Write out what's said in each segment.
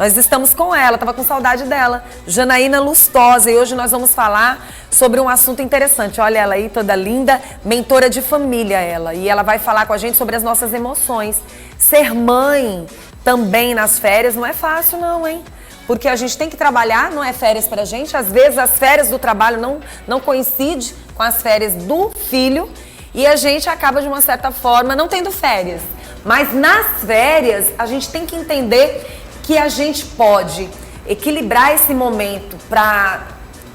Nós estamos com ela, estava com saudade dela, Janaína Lustosa, e hoje nós vamos falar sobre um assunto interessante. Olha ela aí, toda linda, mentora de família ela, e ela vai falar com a gente sobre as nossas emoções. Ser mãe também nas férias não é fácil não, hein? Porque a gente tem que trabalhar, não é férias pra gente, às vezes as férias do trabalho não coincidem com as férias do filho, e a gente acaba de uma certa forma não tendo férias. Mas nas férias a gente tem que entender que a gente pode equilibrar esse momento para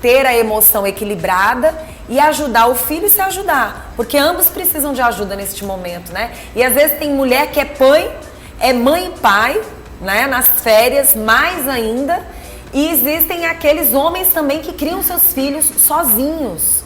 ter a emoção equilibrada e ajudar o filho e se ajudar, porque ambos precisam de ajuda neste momento, né? E às vezes tem mulher que é mãe e pai, né? Nas férias mais ainda, e existem aqueles homens também que criam seus filhos sozinhos,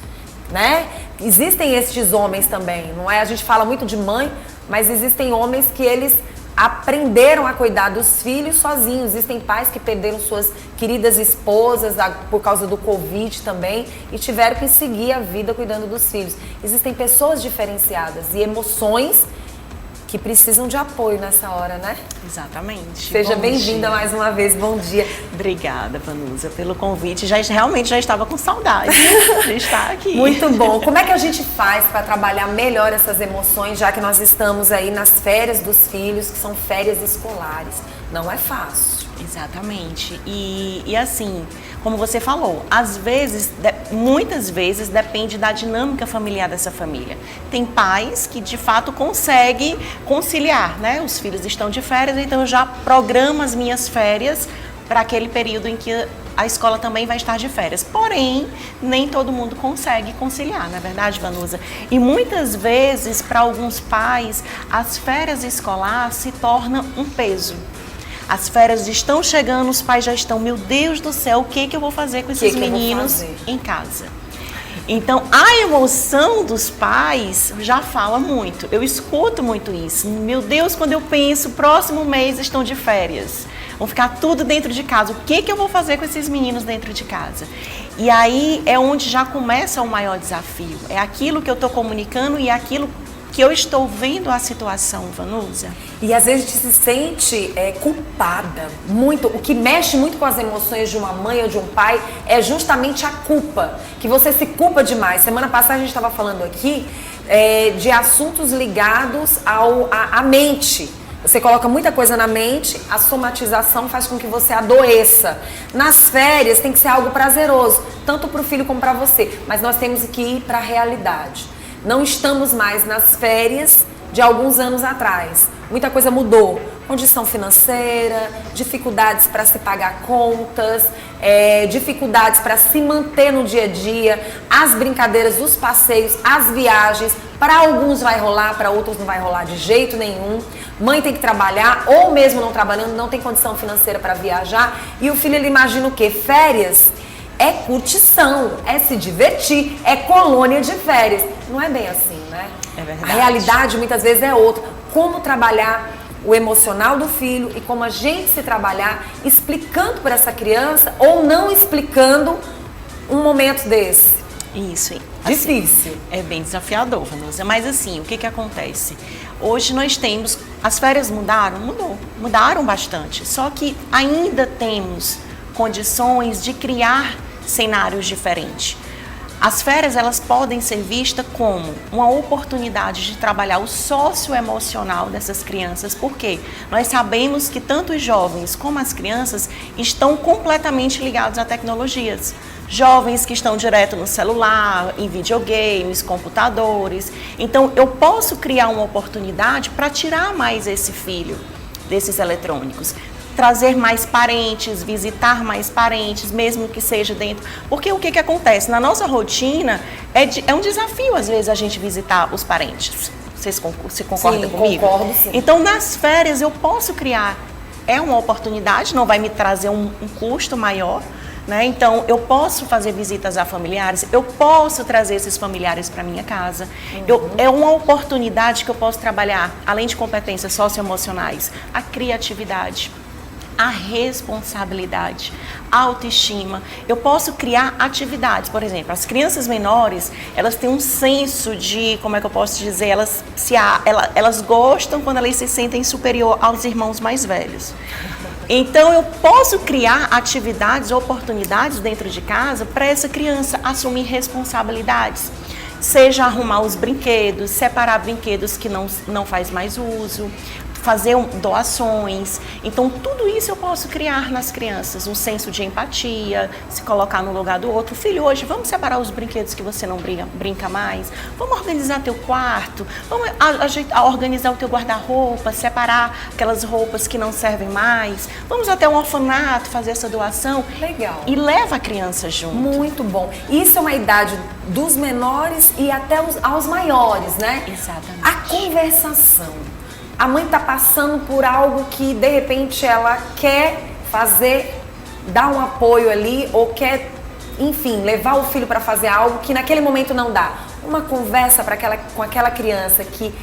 né? Existem estes homens também, não é? A gente fala muito de mãe, mas existem homens que eles aprenderam a cuidar dos filhos sozinhos. Existem pais que perderam suas queridas esposas por causa do Covid também e tiveram que seguir a vida cuidando dos filhos. Existem pessoas diferenciadas e emoções que precisam de apoio nessa hora, né? Exatamente. Seja bem-vinda mais uma vez, bom dia. Obrigada, Vanusa, pelo convite. Realmente já estava com saudade de estar aqui. Muito bom. Como é que a gente faz para trabalhar melhor essas emoções, já que nós estamos aí nas férias dos filhos, que são férias escolares? Não é fácil. Exatamente. E assim, como você falou, às vezes, muitas vezes depende da dinâmica familiar dessa família. Tem pais que de fato conseguem conciliar, né? Os filhos estão de férias, então eu já programo as minhas férias para aquele período em que a escola também vai estar de férias. Porém, nem todo mundo consegue conciliar, não é verdade, Vanusa? E muitas vezes, para alguns pais, as férias escolares se tornam um peso. As férias estão chegando, os pais já estão, meu Deus do céu, o que eu vou fazer com esses meninos em casa? Então, a emoção dos pais já fala muito. Eu escuto muito isso. Meu Deus, quando eu penso, próximo mês estão de férias. Vão ficar tudo dentro de casa. O que eu vou fazer com esses meninos dentro de casa? E aí é onde já começa o maior desafio. É aquilo que eu estou comunicando e é aquilo que eu estou vendo a situação, Vanusa. E às vezes a gente se sente culpada, muito. O que mexe muito com as emoções de uma mãe ou de um pai é justamente a culpa, que você se culpa demais. Semana passada a gente estava falando aqui de assuntos ligados à mente. Você coloca muita coisa na mente, a somatização faz com que você adoeça. Nas férias tem que ser algo prazeroso, tanto para o filho como para você, mas nós temos que ir para a realidade. Não estamos mais nas férias de alguns anos atrás. Muita coisa mudou. Condição financeira, dificuldades para se pagar contas, dificuldades para se manter no dia a dia, as brincadeiras, os passeios, as viagens. Para alguns vai rolar, para outros não vai rolar de jeito nenhum. Mãe tem que trabalhar, ou mesmo não trabalhando, não tem condição financeira para viajar. E o filho, ele imagina o quê? Férias é curtição, é se divertir, é colônia de férias. Não é bem assim, né? É verdade. A realidade muitas vezes é outra. Como trabalhar o emocional do filho e como a gente se trabalhar explicando para essa criança ou não explicando um momento desse. Isso. Difícil. É bem desafiador, Vanusa. Mas assim, o que acontece? Hoje nós temos... As férias mudaram? Mudaram bastante. Só que ainda temos condições de criar cenários diferentes. As férias, elas podem ser vistas como uma oportunidade de trabalhar o socioemocional dessas crianças, porque nós sabemos que tanto os jovens como as crianças estão completamente ligados a tecnologias. Jovens que estão direto no celular, em videogames, computadores. Então, eu posso criar uma oportunidade para tirar mais esse filho desses eletrônicos. Trazer mais parentes, visitar mais parentes, mesmo que seja dentro... Porque o que acontece? Na nossa rotina, é um desafio, às vezes, a gente visitar os parentes. Você concorda comigo? Concordo, sim. Então, nas férias, eu posso criar... É uma oportunidade, não vai me trazer um custo maior, né? Então, eu posso fazer visitas a familiares, eu posso trazer esses familiares para minha casa. É uma oportunidade que eu posso trabalhar, além de competências socioemocionais, a criatividade, a responsabilidade, a autoestima. Eu posso criar atividades, por exemplo, as crianças menores, elas têm um senso de, como é que eu posso dizer, elas gostam quando elas se sentem superior aos irmãos mais velhos. Então, eu posso criar atividades, oportunidades dentro de casa para essa criança assumir responsabilidades. Seja arrumar os brinquedos, separar brinquedos que não faz mais uso, fazer doações. Então, tudo isso eu posso criar nas crianças. Um senso de empatia, se colocar no lugar do outro. Filho, hoje vamos separar os brinquedos que você não brinca mais. Vamos organizar teu quarto. Vamos organizar o teu guarda-roupa, separar aquelas roupas que não servem mais. Vamos até um orfanato fazer essa doação. Legal. E leva a criança junto. Muito bom. Isso é uma idade dos menores e até aos maiores, né? Exatamente. A conversação. A mãe está passando por algo que, de repente, ela quer fazer, dar um apoio ali, ou quer, enfim, levar o filho para fazer algo que naquele momento não dá. Uma conversa com aquela criança que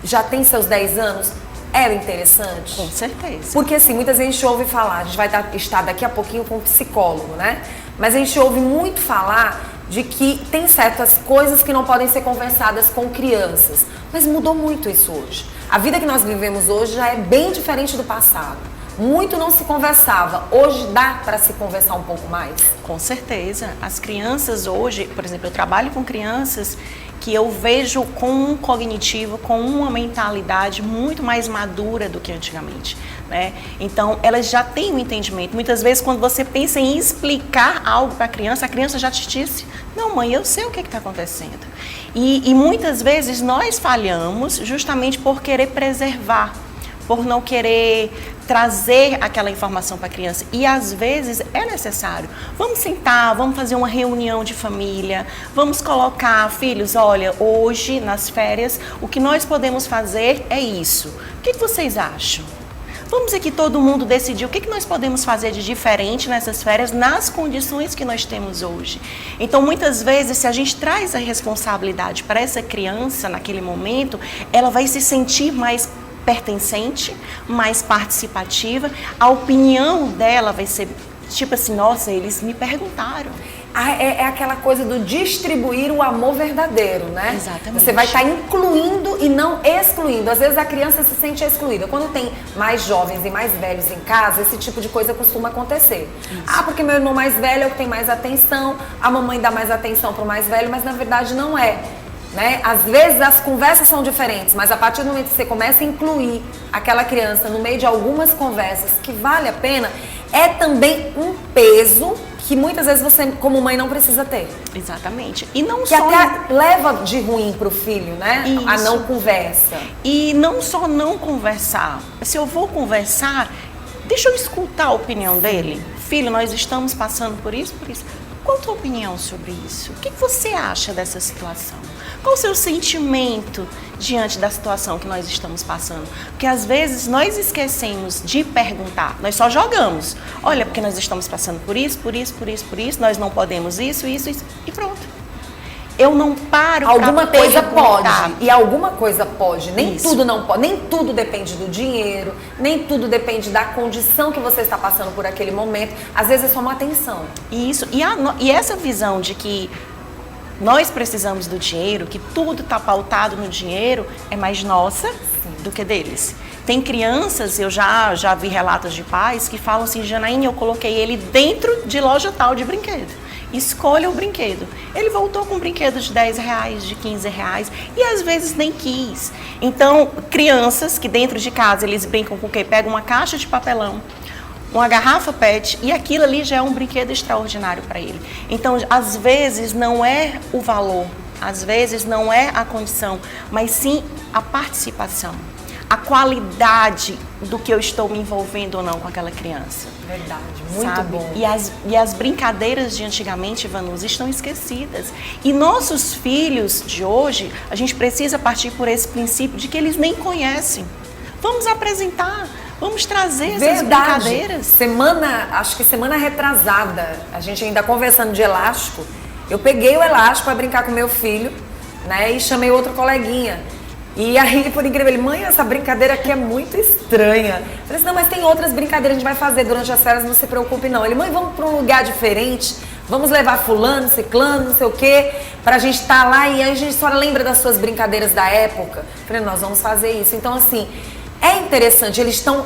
já tem seus 10 anos é interessante? Com certeza. Porque, assim, muitas vezes a gente ouve falar, a gente vai estar daqui a pouquinho com um psicólogo, né? Mas a gente ouve muito falar de que tem certas coisas que não podem ser conversadas com crianças. Mas mudou muito isso hoje. A vida que nós vivemos hoje já é bem diferente do passado. Muito não se conversava. Hoje dá para se conversar um pouco mais? Com certeza. As crianças hoje, por exemplo, eu trabalho com crianças que eu vejo com um cognitivo, com uma mentalidade muito mais madura do que antigamente, né? Então, elas já têm um entendimento. Muitas vezes, quando você pensa em explicar algo para a criança já te disse: não, mãe, eu sei o que está acontecendo. E muitas vezes nós falhamos justamente por querer preservar, por não querer trazer aquela informação para a criança. E às vezes é necessário. Vamos sentar, vamos fazer uma reunião de família, vamos colocar, filhos, olha, hoje nas férias o que nós podemos fazer é isso. O que vocês acham? Vamos aqui todo mundo decidir o que nós podemos fazer de diferente nessas férias, nas condições que nós temos hoje. Então, muitas vezes, se a gente traz a responsabilidade para essa criança naquele momento, ela vai se sentir mais pertencente, mais participativa. A opinião dela vai ser tipo assim: nossa, eles me perguntaram. É aquela coisa do distribuir o amor verdadeiro, né? Exatamente. Você vai estar incluindo e não excluindo. Às vezes a criança se sente excluída. Quando tem mais jovens e mais velhos em casa, esse tipo de coisa costuma acontecer. Isso. Ah, porque meu irmão mais velho é o que tem mais atenção, a mamãe dá mais atenção para o mais velho, mas na verdade não é. Né? Às vezes as conversas são diferentes, mas a partir do momento que você começa a incluir aquela criança no meio de algumas conversas que vale a pena, é também um peso que muitas vezes você, como mãe, não precisa ter. Exatamente. E não que só até leva de ruim pro filho, né? Isso. A não conversa. E não só não conversar. Se eu vou conversar, deixa eu escutar a opinião dele. Filho, nós estamos passando por isso, por isso. Qual a tua opinião sobre isso? O que você acha dessa situação? Qual o seu sentimento diante da situação que nós estamos passando? Porque às vezes nós esquecemos de perguntar, nós só jogamos. Olha, porque nós estamos passando por isso, por isso, por isso, por isso, nós não podemos isso, isso, isso, e pronto. Eu não paro. Alguma coisa pode, e alguma coisa pode. Nem isso. Tudo não pode, nem tudo depende do dinheiro, nem tudo depende da condição que você está passando por aquele momento. Às vezes é só uma atenção. Isso, e essa visão de que nós precisamos do dinheiro, que tudo está pautado no dinheiro, é mais nossa do que deles. Tem crianças, eu já vi relatos de pais que falam assim: Janaína, eu coloquei ele dentro de loja tal de brinquedo. Escolha o brinquedo. Ele voltou com um brinquedo de R$10, de R$15 e às vezes nem quis. Então, crianças que dentro de casa eles brincam com o quê? Pegam uma caixa de papelão, uma garrafa PET, e aquilo ali já é um brinquedo extraordinário para ele. Então, às vezes não é o valor, às vezes não é a condição, mas sim a participação, a qualidade do que eu estou me envolvendo ou não com aquela criança. Verdade, muito sabe? bom. E as brincadeiras de antigamente, Vanusa, estão esquecidas. E nossos filhos de hoje, a gente precisa partir por esse princípio de que eles nem conhecem. Vamos apresentar, vamos trazer essas brincadeiras. Acho que semana retrasada, a gente ainda conversando de elástico, eu peguei o elástico para brincar com meu filho, né, e chamei outro coleguinha. E aí, por incrível, ele: mãe, essa brincadeira aqui é muito estranha. Eu falei assim: não, mas tem outras brincadeiras que a gente vai fazer durante as férias, não se preocupe não. Ele: mãe, vamos para um lugar diferente, vamos levar fulano, ciclano, não sei o quê, pra gente estar lá e aí a gente só lembra das suas brincadeiras da época. Eu falei: nós vamos fazer isso. Então, assim, é interessante, eles estão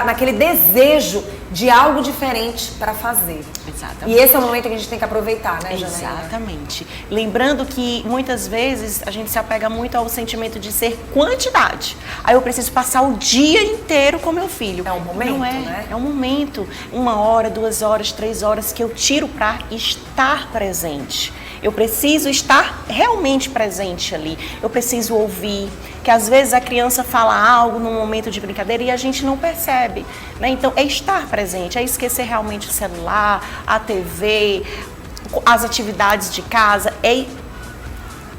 naquele desejo de algo diferente para fazer. Exatamente. E esse é o momento que a gente tem que aproveitar, né, Janaína? Exatamente. Lembrando que muitas vezes a gente se apega muito ao sentimento de ser quantidade. Aí eu preciso passar o dia inteiro com meu filho. É um momento, não é, né? É um momento. 1 hora, 2 horas, 3 horas que eu tiro para estar presente. Eu preciso estar realmente presente ali. Eu preciso ouvir. Que às vezes a criança fala algo num momento de brincadeira e a gente não percebe, né? Então é estar presente, é esquecer realmente o celular, a TV, as atividades de casa, é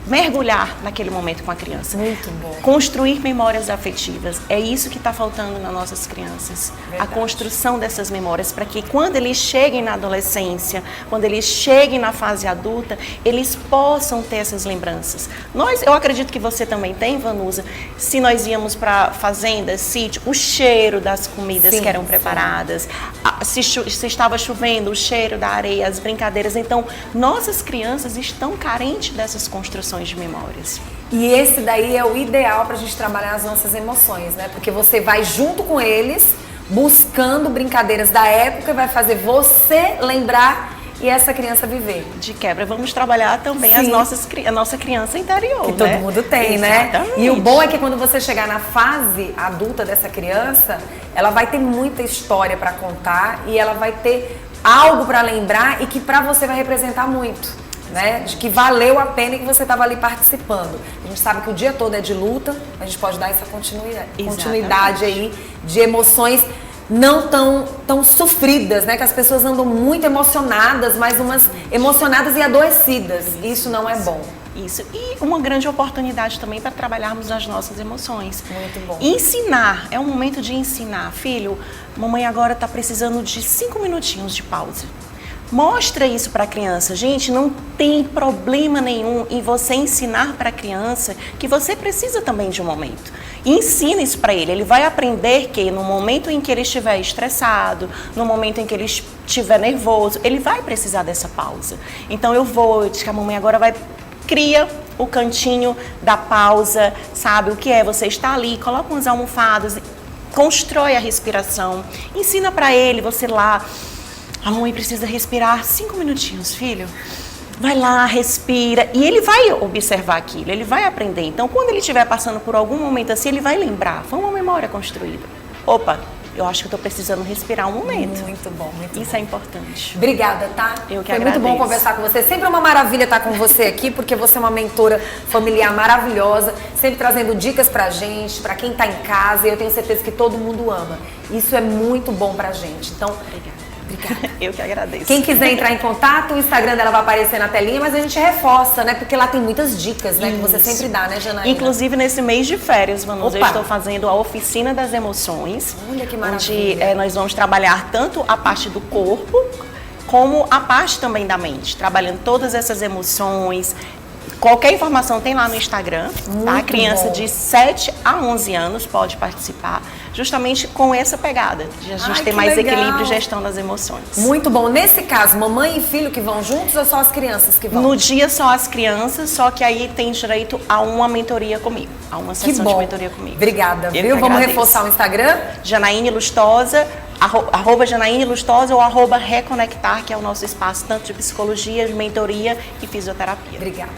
mergulhar naquele momento com a criança. Muito bom. Construir memórias afetivas. É isso que está faltando nas nossas crianças. Verdade. A construção dessas memórias, para que quando eles cheguem na adolescência, quando eles cheguem na fase adulta, eles possam ter essas lembranças. Eu acredito que você também tem, Vanusa, se nós íamos para fazenda, sítio, o cheiro das comidas que eram preparadas, se estava chovendo, o cheiro da areia, as brincadeiras. Então, nossas crianças estão carentes dessas construções de memórias. E esse daí é o ideal para a gente trabalhar as nossas emoções, né? Porque você vai junto com eles, buscando brincadeiras da época e vai fazer você lembrar e essa criança viver. De quebra, vamos trabalhar também a nossa criança interior, que né? todo mundo tem, Exatamente. né? E o bom é que quando você chegar na fase adulta dessa criança, ela vai ter muita história para contar e ela vai ter algo para lembrar e que para você vai representar muito. Né? De que valeu a pena e que você estava ali participando. A gente sabe que o dia todo é de luta, a gente pode dar essa continuidade aí de emoções não tão sofridas, né? Que as pessoas andam muito emocionadas, mas umas emocionadas e adoecidas. Isso não é bom. Isso. E uma grande oportunidade também para trabalharmos as nossas emoções. Muito bom. Ensinar, é um momento de ensinar. Filho, mamãe agora está precisando de 5 minutinhos de pausa. Mostra isso para a criança. Gente, não tem problema nenhum em você ensinar para a criança que você precisa também de um momento. Ensina isso para ele. Ele vai aprender que no momento em que ele estiver estressado, no momento em que ele estiver nervoso, ele vai precisar dessa pausa. Então eu digo que a mamãe agora cria o cantinho da pausa, sabe? O que é? Você está ali, coloca umas almofadas, constrói a respiração, ensina para ele, você lá... A mamãe precisa respirar 5 minutinhos, filho. Vai lá, respira. E ele vai observar aquilo, ele vai aprender. Então, quando ele estiver passando por algum momento assim, ele vai lembrar. Foi uma memória construída. Opa, eu acho que eu estou precisando respirar um momento. Muito bom, muito bom. Isso é importante. Obrigada, tá? Eu que Foi agradeço. muito bom conversar com você. Sempre é uma maravilha estar com você aqui, porque você é uma mentora familiar maravilhosa, sempre trazendo dicas pra gente, pra quem tá em casa, e eu tenho certeza que todo mundo ama. Isso é muito bom pra gente. Então, Obrigada. Obrigada. Eu que agradeço. Quem quiser entrar em contato, o Instagram dela vai aparecer na telinha, mas a gente reforça, né? Porque lá tem muitas dicas, né? Que você sempre dá, né, Janaína? Inclusive, nesse mês de férias, Vanusa, eu Opa! estou fazendo a Oficina das Emoções. Olha que onde maravilha. nós vamos trabalhar tanto a parte do corpo, como a parte também da mente. Trabalhando todas essas emoções. Qualquer informação tem lá no Instagram, tá? A criança de 7 a 11 anos pode participar, justamente com essa pegada, de a gente ter mais legal. equilíbrio e gestão das emoções. Muito bom. Nesse caso, mamãe e filho que vão juntos ou só as crianças que vão? No dia só as crianças, só que aí tem direito a uma mentoria comigo, a uma Que sessão de bom. mentoria comigo. Obrigada, Eu viu? que Vamos agradeço. reforçar o Instagram? Janaíne Lustosa, @ Janaíne Lustosa ou @ Reconectar, que é o nosso espaço tanto de psicologia, de mentoria e fisioterapia. Obrigada.